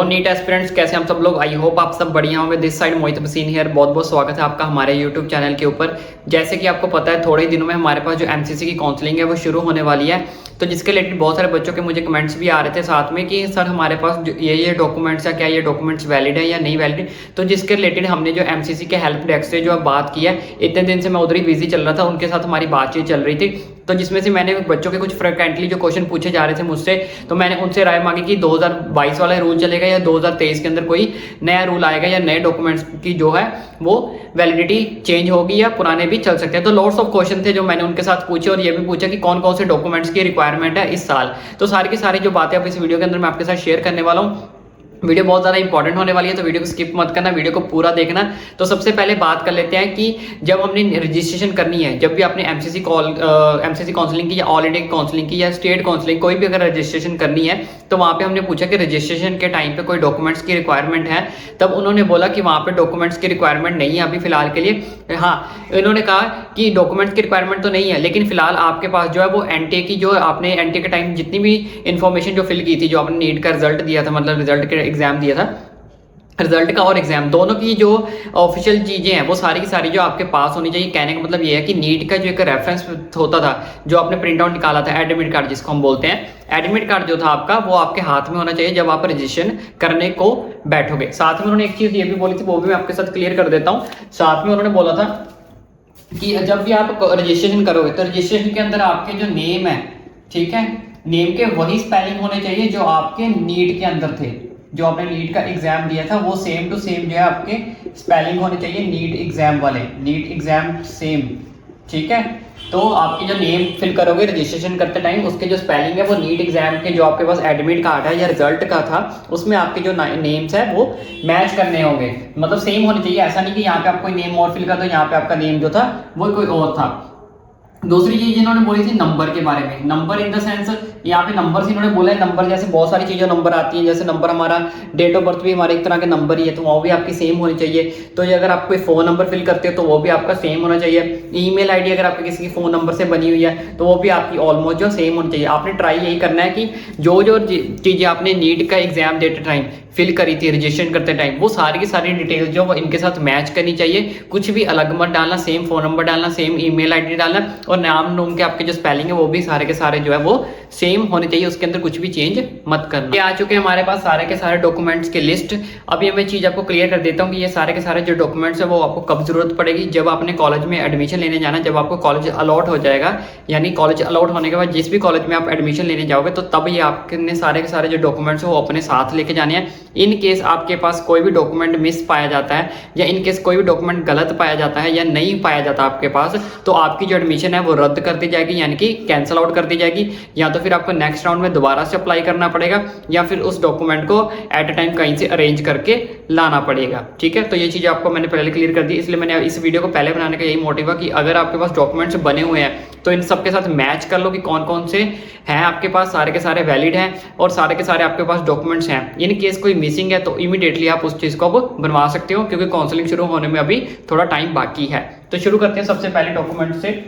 NEET aspirants, कैसे हम सब लोग? आई होप आप सब बढ़िया होंगे। This side Mohit machine here. बहुत बहुत स्वागत है आपका हमारे यूट्यूब चैनल के ऊपर। जैसे कि आपको पता है, थोड़े ही दिनों में हमारे पास जो एमसीसी की काउंसलिंग है वो शुरू होने वाली है। तो जिसके रिलेटेड बहुत सारे बच्चों के मुझे कमेंट्स भी आ रहे थे साथ में कि सर हमारे पास ये डॉक्यूमेंट्स है, क्या ये डॉक्यूमेंट्स वैलिड है या नहीं वैलिड। तो जिसके रिलेटेड हमने जो एमसीसी के हेल्प डेस्क से जो बात की है, इतने दिन से मैं उधर ही बिजी चल रहा था, उनके साथ हमारी बातचीत चल रही थी। तो जिसमें से मैंने बच्चों के कुछ फ्रिक्वेंटली जो क्वेश्चन पूछे जा रहे थे मुझसे, तो मैंने उनसे राय मांगी कि 2022 वाला रूल चलेगा या 2023 के अंदर कोई नया रूल आएगा या नए डॉक्यूमेंट्स की जो है वो वैलिडिटी चेंज होगी या पुराने भी चल सकते हैं। तो लॉट्स ऑफ क्वेश्चन थे जो मैंने उनके साथ पूछे, और ये भी पूछा कि कौन कौन से डॉक्यूमेंट्स की रिक्वायरमेंट है इस साल। तो सारी की सारी जो बातें अब इस वीडियो के अंदर मैं आपके साथ शेयर करने वाला हूँ। वीडियो बहुत ज़्यादा इंपॉर्टेंट होने वाली है, तो वीडियो को स्किप मत करना, वीडियो को पूरा देखना। तो सबसे पहले बात कर लेते हैं कि जब हमने रजिस्ट्रेशन करनी है, जब भी आपने एमसीसी काउंसलिंग की या ऑल इंडिया काउंसलिंग की या स्टेट काउंसलिंग कोई भी अगर रजिस्ट्रेशन करनी है, तो वहाँ पे हमने पूछा कि रजिस्ट्रेशन के टाइम पे कोई डॉक्यूमेंट्स की रिक्वायरमेंट है। तब उन्होंने बोला कि वहाँ पे डॉक्यूमेंट्स की रिक्वायरमेंट नहीं है अभी फिलहाल के लिए। हाँ, इन्होंने कहा कि डॉक्यूमेंट्स की रिक्वायरमेंट तो नहीं है, लेकिन फिलहाल आपके पास जो है वो एनटीए की, जो आपने एनटीए के टाइम जितनी भी इंफॉर्मेशन जो फिल की थी, जो आपने नीट का रिजल्ट दिया था, मतलब रिजल्ट के एग्जाम दिया था, रिजल्ट का और एग्जाम दोनों की जो ऑफिशियल चीजें हैं वो सारी की सारी जो आपके पास होनी चाहिए। कहने का मतलब ये है कि नीट का जो एक रेफरेंस होता था, जो आपने प्रिंट आउट निकाला था, एडमिट कार्ड जिसको हम बोलते हैं, एडमिट कार्ड जो था आपका, वो आपके हाथ में होना चाहिए जब आप रजिस्ट्रेशन करने को बैठोगे। साथ में उन्होंने एक चीज ये भी बोली थी, वो भी मैं आपके साथ क्लियर कर देता हूँ। साथ में उन्होंने बोला था कि जब भी आप रजिस्ट्रेशन करोगे तो रजिस्ट्रेशन के अंदर आपके जो नेम है, ठीक है, नेम के वही स्पेलिंग होने चाहिए जो आपके नीट के अंदर थे। जो आपने नीट का एग्जाम दिया था वो सेम टू सेम जो है आपके स्पेलिंग होने चाहिए नीट एग्जाम वाले, नीट एग्जाम सेम, ठीक है। तो आपकी जो नेम फिल करोगे रजिस्ट्रेशन करते टाइम, उसके जो स्पेलिंग है वो नीट एग्जाम के जो आपके पास एडमिट कार्ड है या रिजल्ट का था, उसमें आपके जो नेम्स है वो मैच करने होंगे, मतलब सेम होने चाहिए। ऐसा नहीं कि यहाँ पे आप कोई नेम और फिल कर दो, यहाँ पे आपका नेम जो था वो कोई और था। दूसरी चीज इन्होंने बोली थी नंबर के बारे में। नंबर इन द सेंस, यहाँ पे नंबर से इन्होंने बोला है, नंबर जैसे बहुत सारी चीजें नंबर आती हैं, जैसे नंबर हमारा डेट ऑफ बर्थ भी हमारे एक तरह के नंबर ही है, तो वो भी आपकी सेम होनी चाहिए। तो ये अगर आप कोई फोन नंबर फिल करते हो तो वो भी आपका सेम होना चाहिए। ईमेल आईडी अगर आपके किसी की फोन नंबर से बनी हुई है तो वो भी आपकी ऑलमोस्ट जो सेम होनी चाहिए। आपने ट्राई यही करना है कि जो जो चीजें आपने नीट का एग्जाम देते टाइम फिल करी थी रजिस्ट्रेशन करते टाइम, वो सारी की सारी डिटेल्स जो इनके साथ मैच करनी चाहिए। कुछ भी अलग मत डालना, सेम फोन नंबर डालना, सेम ईमेल आईडी डालना, और नाम नूम के आपके जो स्पेलिंग है वो भी सारे के सारे जो है वो सेम होने चाहिए, उसके अंदर कुछ भी चेंज मत करना। ये आ चुके हैं हमारे पास सारे के सारे डॉक्यूमेंट्स की लिस्ट। अब ये मैं चीज आपको क्लियर कर देता हूँ कि ये सारे के सारे जो डॉक्यूमेंट्स है वो आपको कब जरूरत पड़ेगी, जब आपने कॉलेज में एडमिशन लेने जाना, जब आपको कॉलेज अलॉट हो जाएगा, यानी कॉलेज अलॉट होने के बाद जिस भी कॉलेज में आप एडमिशन लेने जाओगे, तो तब ये आपने सारे के सारे जो डॉक्यूमेंट्स है वो अपने साथ लेके जाने हैं। इन केस आपके पास कोई भी डॉक्यूमेंट मिस पाया जाता है, या इन केस कोई भी डॉक्यूमेंट गलत पाया जाता है या नहीं पाया जाता आपके पास, तो आपकी जो एडमिशन है वो रद्द कर दी जाएगी, यानी कि कैंसिल आउट कर दी जाएगी। या तो फिर आपको नेक्स्ट राउंड में दोबारा से अप्लाई करना पड़ेगा, या फिर उस डॉक्यूमेंट को एट अ टाइम कहीं से अरेंज करके लाना पड़ेगा, ठीक है। तो ये चीज़ आपको मैंने पहले क्लियर कर दी, इसलिए मैंने इस वीडियो को पहले बनाने का यही मोटिव है कि अगर आपके पास डॉक्यूमेंट्स बने हुए हैं तो इन सबके साथ मैच कर लो कि कौन कौन से हैं आपके पास, सारे के सारे वैलिड हैं और सारे के सारे आपके पास डॉक्यूमेंट्स हैं। इन केस कोई मिसिंग है तो इमीडिएटली आप उस चीज़ को अब बनवा सकते हो, क्योंकि काउंसलिंग शुरू होने में अभी थोड़ा टाइम बाकी है। तो शुरू करते हैं सबसे पहले डॉक्यूमेंट से।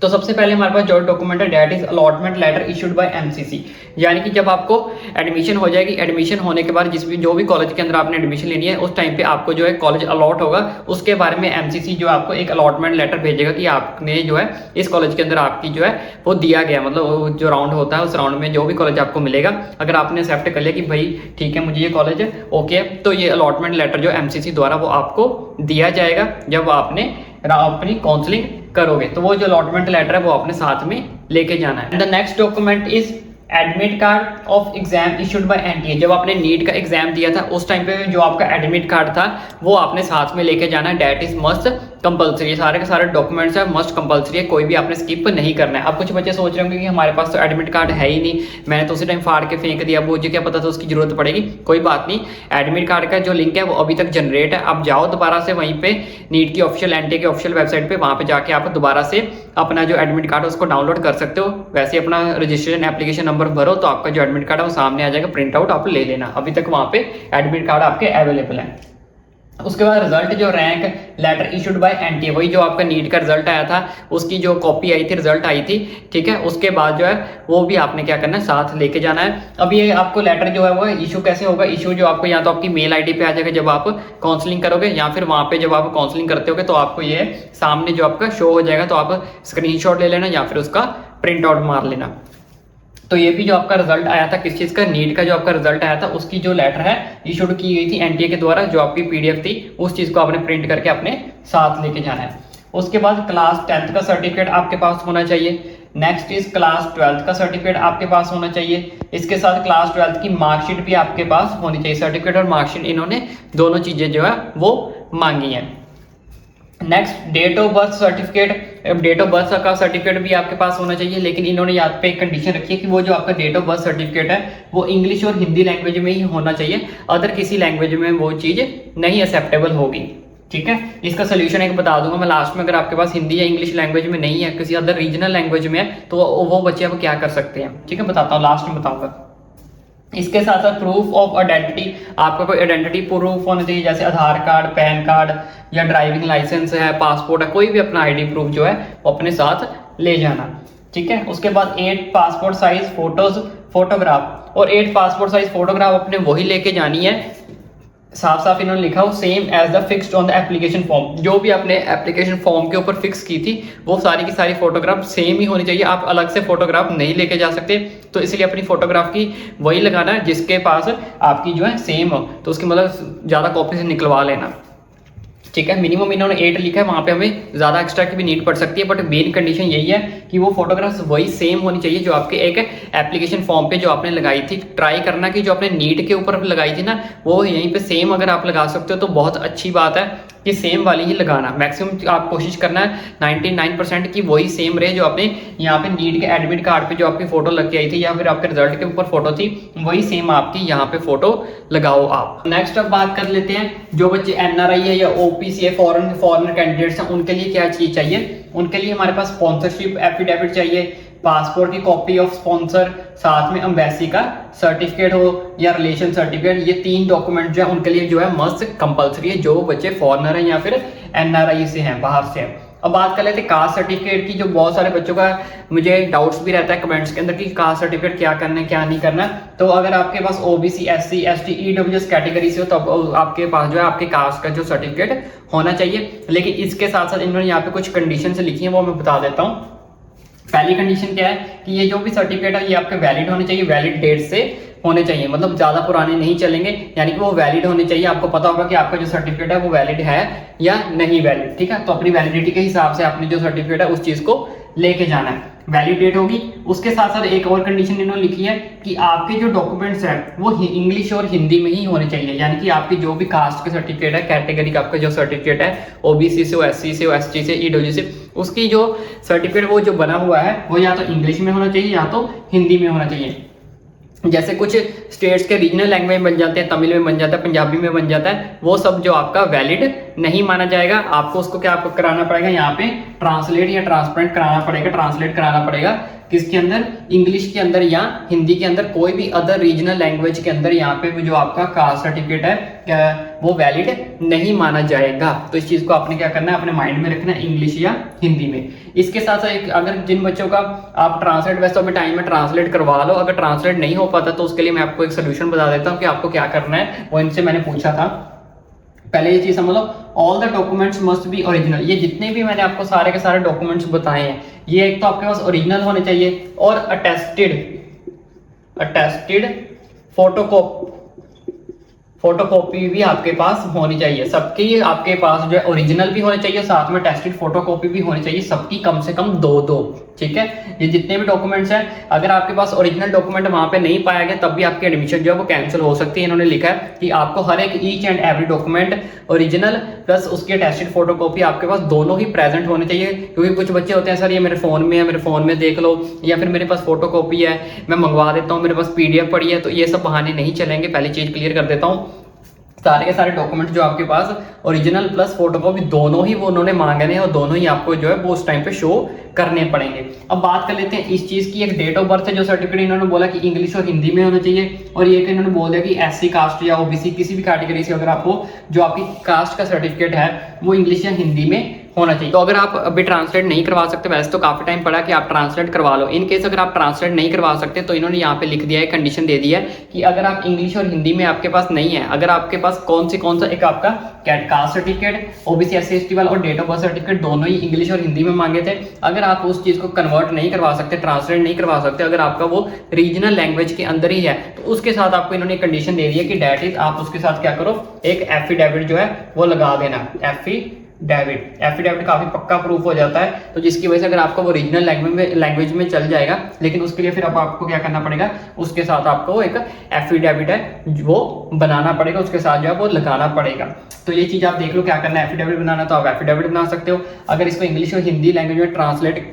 तो सबसे पहले हमारे पास जो डॉक्यूमेंट है that is allotment letter issued by MCC, यानी कि जब आपको एडमिशन हो जाएगी, एडमिशन होने के बाद जो भी कॉलेज के अंदर आपने एडमिशन लेनी है, उस टाइम पे आपको जो है कॉलेज अलॉट होगा, उसके बारे में एमसीसी जो आपको एक अलॉटमेंट लेटर भेजेगा कि आपने जो है इस कॉलेज के अंदर आपकी जो है वो दिया गया, मतलब जो राउंड होता है उस राउंड में जो भी कॉलेज आपको मिलेगा, अगर आपने एक्सेप्ट कर लिया कि भाई ठीक है मुझे ये कॉलेज ओके, तो ये अलॉटमेंट लेटर जो एमसीसी द्वारा वो आपको दिया जाएगा जब आपने अपनी काउंसलिंग करोगे। तो वो जो अलॉटमेंट लेटर है वो अपने साथ में लेके जाना है। The next document is admit card of exam issued by NTA. जब आपने नीट का एग्जाम दिया था उस टाइम पे जो आपका एडमिट कार्ड था वो आपने साथ में लेके जाना है, डेट इज मस्ट कंपलसरी। सारे के सारे डॉक्यूमेंट्स है मस्ट कंपलसरी है, कोई भी आपने स्किप नहीं करना है। अब कुछ बच्चे सोच रहे होंगे कि हमारे पास तो एडमिट कार्ड है ही नहीं, मैंने तो उसी टाइम फाड़ के फेंक दिया, मुझे क्या पता था उसकी जरूरत पड़ेगी। कोई बात नहीं, एडमिट कार्ड का जो लिंक है वो अभी तक जनरेट है, आप जाओ दोबारा से वहीं पे नीट की ऑफिशियल एनटीए की ऑफिशियल वेबसाइट पे, वहां पे जाके आप दोबारा से अपना जो एडमिट कार्ड है उसको डाउनलोड कर सकते हो। वैसे अपना रजिस्ट्रेशन एप्लीकेशन नंबर भरो तो आपका जो एडमिट कार्ड है वो सामने आ जाएगा, प्रिंट आउट आप ले लेना। अभी तक वहां पे एडमिट कार्ड आपके अवेलेबल है। उसके बाद रिजल्ट जो rank letter issued by NTA, वही जो आपका नीट का रिजल्ट आया था उसकी जो कॉपी आई थी, रिजल्ट आई थी, ठीक है। उसके बाद जो है वो भी आपने क्या करना है, साथ लेके जाना है। अब ये आपको लेटर जो है वो इशू कैसे होगा, इशू जो आपको या तो आपकी मेल आईडी पे आ जाएगा जब आप काउंसलिंग करोगे, या फिर वहां पे जब आप काउंसलिंग करते होगे तो आपको ये सामने जो आपका शो हो जाएगा, तो आप स्क्रीनशॉट ले लेना या फिर उसका प्रिंट आउट मार लेना। तो ये भी जो आपका रिजल्ट आया था किस चीज का, नीट का जो आपका रिजल्ट आया था उसकी जो लेटर है इशूड की गई थी एनटीए के द्वारा, जो आपकी पीडीएफ थी, उस चीज को आपने प्रिंट करके अपने साथ लेके जाना है। उसके बाद क्लास 10th का सर्टिफिकेट आपके पास होना चाहिए। नेक्स्ट इज क्लास 12th का सर्टिफिकेट आपके पास होना चाहिए। इसके साथ क्लास 12th की मार्कशीट भी आपके पास होनी चाहिए। सर्टिफिकेट और मार्कशीट इन्होंने दोनों चीजें जो है वो मांगी है। Next date of birth certificate, date of birth का सर्टिफिकेट भी आपके पास होना चाहिए, लेकिन इन्होंने यहाँ पे एक कंडीशन रखी है कि वो जो आपका डेट ऑफ बर्थ सर्टिफिकेट है वो इंग्लिश और हिंदी लैंग्वेज में ही होना चाहिए, अदर किसी लैंग्वेज में वो चीज नहीं एक्सेप्टेबल होगी, ठीक है। इसका सोल्यूशन एक बता दूंगा मैं लास्ट में। अगर आपके पास हिंदी या इंग्लिश लैंग्वेज में नहीं है, किसी अदर रीजनल लैंग्वेज में है, तो वो बच्चे अब क्या कर सकते हैं, ठीक है, बताता हूँ, लास्ट में बताऊंगा। इसके साथ साथ प्रूफ ऑफ आइडेंटिटी, आपका कोई आइडेंटिटी प्रूफ होना चाहिए, जैसे आधार कार्ड, पैन कार्ड या ड्राइविंग लाइसेंस है, पासपोर्ट है, कोई भी अपना आईडी प्रूफ जो है वो अपने साथ ले जाना, ठीक है। उसके बाद 8 पासपोर्ट साइज फोटोग्राफ, और 8 पासपोर्ट साइज फोटोग्राफ अपने वही लेके जानी है, साफ साफ इन्होंने लिखा हो same as the fixed on the application form, जो भी आपने एप्लीकेशन फॉर्म के ऊपर फिक्स की थी वो सारी की सारी फोटोग्राफ सेम ही होनी चाहिए, आप अलग से फोटोग्राफ नहीं लेके जा सकते। तो इसलिए अपनी फोटोग्राफ की वही लगाना है जिसके पास आपकी जो है सेम हो, तो उसकी मतलब ज़्यादा कॉपी से निकलवा लेना, ठीक है। मिनिमम इन्होंने 8 लिखा है, वहां पे हमें ज्यादा एक्स्ट्रा की भी नीड पड़ सकती है, बट मेन कंडीशन यही है कि वो फोटोग्राफ्स वही सेम होनी चाहिए जो आपके एक एप्लीकेशन फॉर्म पे जो आपने लगाई थी। ट्राई करना कि जो आपने नीट के ऊपर लगाई थी ना वो यहीं पे सेम अगर आप लगा सकते हो तो बहुत अच्छी बात है कि सेम वाली ही लगाना। मैक्सिमम आप कोशिश करना है 99% की वही सेम रहे जो आपने यहाँ पे नीट के एडमिट कार्ड पे जो आपकी फोटो लग के आई थी या फिर आपके रिजल्ट के ऊपर फोटो थी वही सेम आपकी यहाँ पे फोटो लगाओ आप। नेक्स्ट अब बात कर लेते हैं जो बच्चे एनआरआई है या ओपीसी है, फॉरेनर कैंडिडेट्स हैं, उनके लिए क्या चीज चाहिए। उनके लिए हमारे पास स्पॉन्सरशिप एफिडेविट चाहिए, पासपोर्ट की कॉपी ऑफ स्पॉन्सर, साथ में एम्बेसी का सर्टिफिकेट हो या रिलेशन सर्टिफिकेट, ये 3 डॉक्यूमेंट जो है उनके लिए जो है मस्ट कंपलसरी है, जो बच्चे फॉरेनर हैं या फिर एनआरआई से हैं, बाहर से हैं। अब बात कर लेते हैं कास्ट सर्टिफिकेट की, जो बहुत सारे बच्चों का मुझे डाउट्स भी रहता है कमेंट्स के अंदर कि कास्ट सर्टिफिकेट क्या करना है क्या नहीं करना। तो अगर आपके पास OBC, SC, ST, EWS category से हो तो आपके पास जो है आपके कास्ट का जो सर्टिफिकेट होना चाहिए। लेकिन इसके साथ साथ इन्होंने यहाँ पे कुछ कंडीशन लिखी है वो मैं बता देता हूँ। पहली कंडीशन क्या है कि ये जो भी सर्टिफिकेट है ये आपके वैलिड होने चाहिए, वैलिड डेट से होने चाहिए, मतलब ज्यादा पुराने नहीं चलेंगे, यानी कि वो वैलिड होने चाहिए। आपको पता होगा कि आपका जो सर्टिफिकेट है वो वैलिड है या नहीं वैलिड, ठीक है। तो अपनी वैलिडिटी के हिसाब से आपने जो सर्टिफिकेट है उस चीज को लेके जाना है, वैलिड डेट होगी। उसके साथ साथ एक और कंडीशन इन्होंने लिखी है कि आपके जो डॉक्यूमेंट्स हैं वो इंग्लिश और हिंदी में ही होने चाहिए, यानी कि आपकी जो भी कास्ट का सर्टिफिकेट है, कैटेगरी का आपका जो सर्टिफिकेट है, ओबीसी से हो, एससी से हो, एसटी से, ईडब्ल्यू से, उसकी जो सर्टिफिकेट वो जो बना हुआ है वो या तो इंग्लिश में होना चाहिए या तो हिंदी में होना चाहिए। जैसे कुछ स्टेट्स के रीजनल लैंग्वेज बन जाते हैं, तमिल में बन जाता है, पंजाबी में बन जाता है, वो सब जो आपका वैलिड नहीं माना जाएगा। आपको उसको क्या आपको कराना पड़ेगा, यहाँ पे ट्रांसलेट या ट्रांसपेरेंट कराना पड़ेगा, ट्रांसलेट कराना पड़ेगा किसके अंदर, इंग्लिश के अंदर या हिंदी के अंदर, कोई भी अदर रीजनल लैंग्वेज के अंदर यहाँ पे जो आपका कास्ट सर्टिफिकेट है वो वैलिड नहीं माना जाएगा। तो इस चीज को आपने क्या करना है, अपने माइंड में रखना है, इंग्लिश या हिंदी में। इसके साथ साथ अगर जिन बच्चों का आप ट्रांसलेट, वैसे अभी टाइम में ट्रांसलेट करवा लो, अगर ट्रांसलेट नहीं हो पाता तो उसके लिए मैं आपको एक सोल्यूशन बता देता हूँ कि आपको क्या करना है। वो इनसे मैंने पूछा था, पहले ये चीज समझ लो, all the documents must be original. ये जितने भी मैंने आपको सारे के सारे डॉक्यूमेंट्स बताए हैं ये एक तो आपके पास ओरिजिनल होने चाहिए और अटेस्टेड फोटोकॉपी भी आपके पास होनी चाहिए। सबकी आपके पास जो है ओरिजिनल भी होने चाहिए, साथ में टेस्टेड फोटोकॉपी भी होनी चाहिए, सबकी कम से कम 2-2, ठीक है। ये जितने भी डॉक्यूमेंट्स हैं, अगर आपके पास ओरिजिनल डॉक्यूमेंट वहां पे नहीं पाया गया तब भी आपकी एडमिशन जो है वो कैंसिल हो सकती है। इन्होंने लिखा है कि आपको हर एक each and every document original plus उसके टेस्टेड फोटोकॉपी आपके पास दोनों ही प्रेजेंट होने चाहिए। क्योंकि कुछ बच्चे होते हैं सर ये मेरे फोन में है, मेरे फोन में देख लो, या फिर मेरे पास फोटोकॉपी है मैं मंगवा देता हूँ, मेरे पास पीडीएफ पड़ी है, तो ये सब बहाने नहीं चलेंगे। पहली चीज क्लियर कर देता हूँ। सारे के सारे डॉक्यूमेंट जो आपके पास ओरिजिनल प्लस फोटोकॉपी दोनों ही वो उन्होंने मांगे हैं और दोनों ही आपको जो है वो उस टाइम पे शो करने पड़ेंगे। अब बात कर लेते हैं इस चीज की, एक डेट ऑफ बर्थ है जो सर्टिफिकेट इन्होंने बोला कि इंग्लिश और हिंदी में होना चाहिए, और ये इन्होंने बोल दिया कि एससी कास्ट या ओबीसी किसी भी कैटेगरी से अगर आपको जो आपकी कास्ट का सर्टिफिकेट है वो इंग्लिश या हिंदी में होना चाहिए। तो अगर आप अभी ट्रांसलेट नहीं करवा सकते, वैसे तो काफी टाइम पड़ा कि आप ट्रांसलेट करवा लो, इन केस अगर आप ट्रांसलेट नहीं करवा सकते तो इन्होंने यहाँ पे लिख दिया है, कंडीशन दे दी है कि अगर आप इंग्लिश और हिंदी में आपके पास नहीं है, अगर आपके पास कौन सा एक आपका caste certificate, OBC SC ST वाला और डेट ऑफ बर्थ सर्टिफिकेट दोनों ही इंग्लिश और हिंदी में मांगे थे, अगर आप उस चीज को कन्वर्ट नहीं करवा सकते, ट्रांसलेट नहीं करवा सकते, अगर आपका वो रीजनल लैंग्वेज के अंदर ही है, तो उसके साथ आपको इन्होंने कंडीशन दे दी है कि डेट इज, आप उसके साथ क्या करो, एक एफिडेविट जो है वो लगा देना। एफिडेविट काफी पक्का प्रूफ हो जाता है, तो जिसकी वजह से अगर आपको वो रीजनल लैंग्वेज में चल जाएगा, लेकिन उसके लिए फिर अब आपको क्या करना पड़ेगा, उसके साथ आपको एक एफिडेविट है वो बनाना पड़ेगा, उसके साथ जो है वो लगाना पड़ेगा। तो ये चीज आप देख लो, क्या करना है, एफिडेविट बनाना तो आप एफिडेविट बना सकते हो, अगर इसको इंग्लिश और हिंदी लैंग्वेज में ट्रांसलेट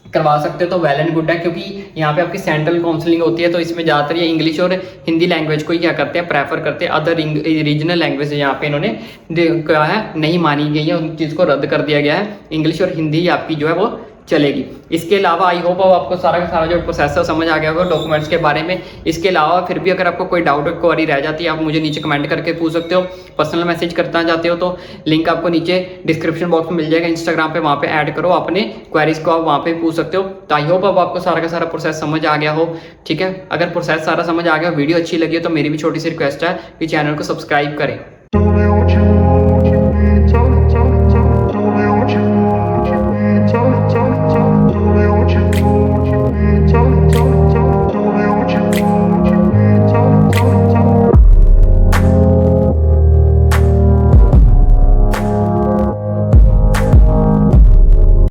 करवा सकते हो तो वेल एंड गुड है, क्योंकि यहाँ पे आपकी सेंट्रल काउंसलिंग होती है, तो इसमें ज़्यादातर ये इंग्लिश और हिंदी लैंग्वेज को ही क्या करते हैं, प्रेफर करते हैं। अदर रीजनल लैंग्वेज यहाँ पे इन्होंने क्या है नहीं मानी गई है, उन चीज़ को रद्द कर दिया गया है, इंग्लिश और हिंदी आपकी जो है वो चलेगी। इसके अलावा आई होप अब आपको सारा का सारा जो प्रोसेस है समझ आ गया होगा डॉक्यूमेंट्स के बारे में। इसके अलावा फिर भी अगर आपको कोई डाउट और क्वेरी रह जाती है, आप मुझे नीचे कमेंट करके पूछ सकते हो, पर्सनल मैसेज करना चाहते हो तो लिंक आपको नीचे डिस्क्रिप्शन बॉक्स में मिल जाएगा, इंस्टाग्राम पे वहाँ पे ऐड करो, अपने क्वेरीज को आप वहाँ पे पूछ सकते हो। तो आई होप अब आपको सारा का सारा प्रोसेस समझ आ गया हो, ठीक है। अगर प्रोसेस सारा समझ आ गया, वीडियो अच्छी लगी हो तो मेरी भी छोटी सी रिक्वेस्ट है कि चैनल को सब्सक्राइब करें।